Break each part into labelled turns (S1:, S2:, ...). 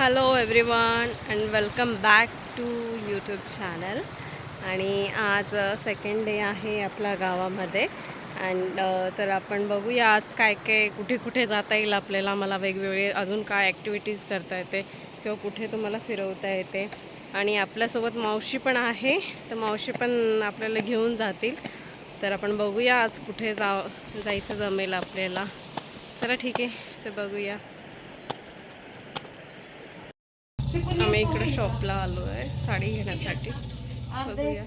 S1: Hello everyone and welcome back to YouTube channel. आणि आज second day आहे आपल्या गावामध्ये. अँड तर आपण बघूया आज काय काय कुठे कुठे जाता येईल आपल्याला. मला वेगवेगळे अजून काय ॲक्टिव्हिटीज करता येते किंवा कुठे तुम्हाला फिरवता येते. आणि आपल्यासोबत मावशी पण आहे, तर मावशी पण आपल्याला घेऊन जातील. तर आपण बघूया आज कुठे जायचं जमेल आपल्याला. चला ठीक आहे, तर बघूया. आम्ही इकडे शॉपला आलो आहे साडी घेण्यासाठी. बघूया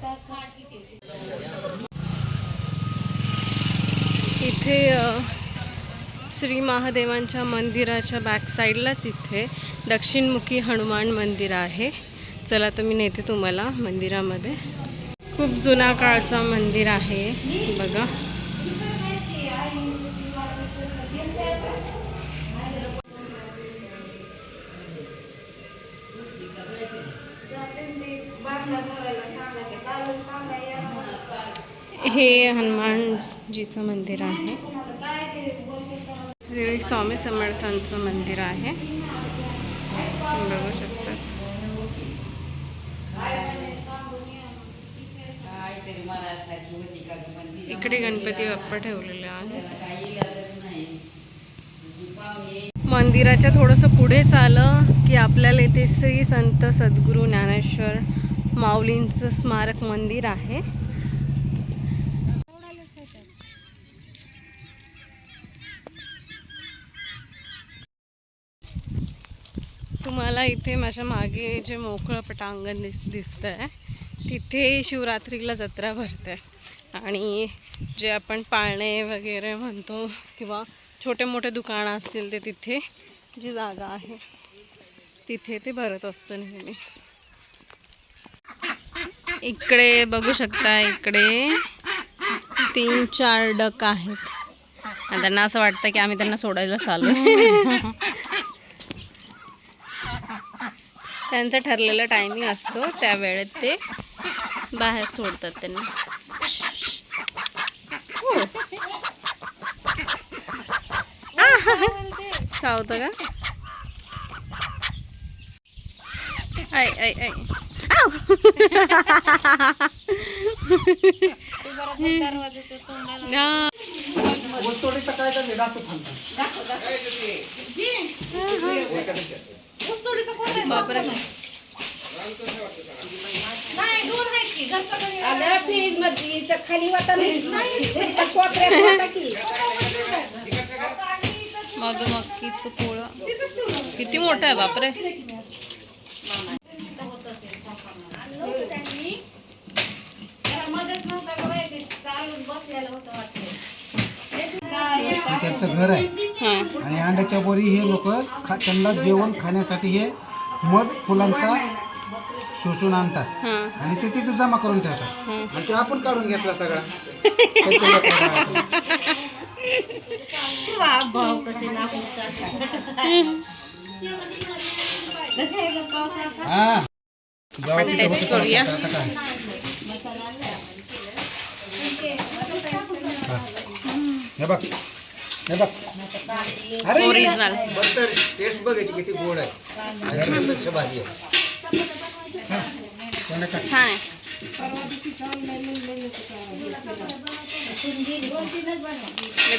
S1: इथे श्री महादेवांच्या मंदिराच्या बॅक साईडलाच इथे दक्षिणमुखी हनुमान मंदिर आहे. चला तर मी नेते तुम्हाला मंदिरामध्ये. खूप जुना काळचा मंदिर आहे बघा. हे हनुमानजीचं मंदिर आहे. श्री स्वामी समर्थांचं मंदिर आहे, बघू शकतात. इकडे गणपती बाप्पा ठेवलेले आहेत. मंदिराच्या थोडंसं पुढे चाललं की आपल्याला इथे श्री संत सद्गुरू ज्ञानेश्वर माऊलींचं स्मारक मंदिर आहे. तुम्हाला इथे माझ्या मागे जे मोकळं पटांगण दिसतंय तिथे शिवरात्रीला जत्रा भरते. आणि जे आपण पाळणे वगैरे म्हणतो किंवा छोटे मोठे दुकानं असतील ते तिथे जी जागा आहे तिथे ते भरत असतं नेहमी. इकडे बघू शकता, इकडे 3-4 डक आहेत आणि त्यांना असं वाटतं की आम्ही त्यांना सोडायला चालू आहे. त्यांचा ठरलेला टायमिंग असतो, त्या वेळेत ते बाहेर सोडतात त्यांना. चावतं का? ऐ ऐ ऐ बापरे. मधुमक्खीचं पोळं किती मोठं आहे बापरे.
S2: त्याचं घर आहे आणि अंड्याच्या वरी हे लोक त्यांना जेवण खाण्यासाठी हे मध फुलांचा शोषून आणतात आणि ते तिथे जमा करून ठेवतात आणि ते आपण काढून घेतला सगळा.
S1: टेस्ट करूया.
S2: हे बघ हे बघ, अरे
S1: ओरिजिनल
S2: टेस्ट बघायची किती गोड आहे, घरपेक्षा भारी आहे.
S1: छान आहे.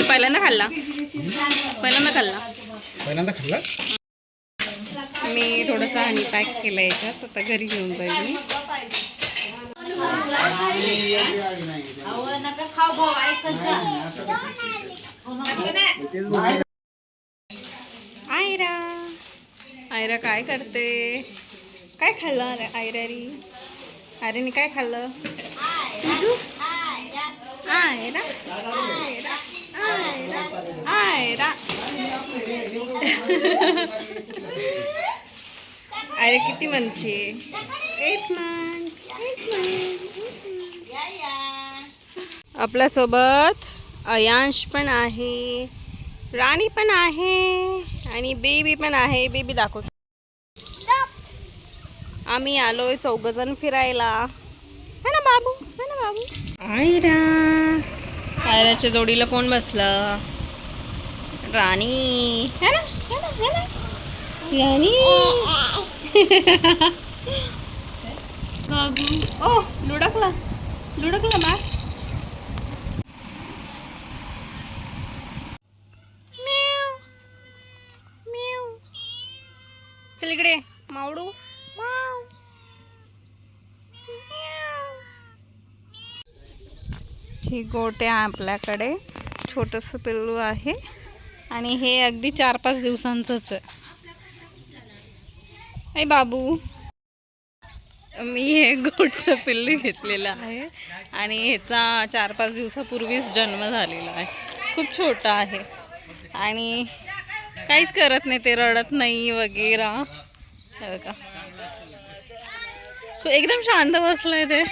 S1: पहिल्यांदा खाल्ला
S2: पहिल्यांदा खाल्ला.
S1: मी थोडंसं हनी पॅक केलं याच्यात, आता घरी घेऊन जाईल मी. आयरा काय करते? काय खाल्लं आयरारी? आयराने काय खाल्लं? आयरा आयरा आयरा आयरा अरे किती मनची. 8 मंथ. आपल्यासोबत अयांश पण आहे, राणी पण आहे आणि बेबी पण आहे. बेबी दाखव. आम्ही आलोय 4 जण फिरायला. है ना बाबू, है ना बाबू. आयराच्या जोडीला कोण बसलं? राणी. है ना, है ना, है ना. राणी बाबू ओ लुडकला बा चल इकडे मावडू ही गोटे आपल्याकडे छोटंसं पिल्लू आहे आणि हे अगदी 4-5 दिवसांचंच आहे. ऐ बाबू मी हे गोटचं पिल्लू घेतलेलं आहे आणि ह्याचा 4-5 दिवसापूर्वीच जन्म झालेला आहे. खूप छोटा आहे आणि काहीच करत नाही, ते रडत नाही वगैरे. बघा एकदम शांत बसलंय ते.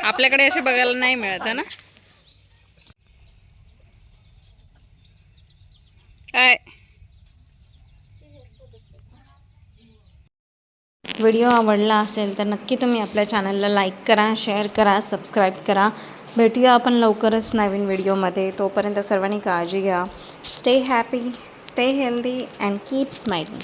S1: आपल्याकडे असे बघायला नाही मिळत ना. काय व्हिडिओ आवडला असेल तर नक्की तुम्ही आपल्या चॅनलला लाईक करा, शेअर करा, सबस्क्राईब करा. भेटूया आपण लवकरच नवीन व्हिडिओमध्ये. तोपर्यंत सर्वांनी काळजी घ्या. Stay happy, stay healthy and keep smiling.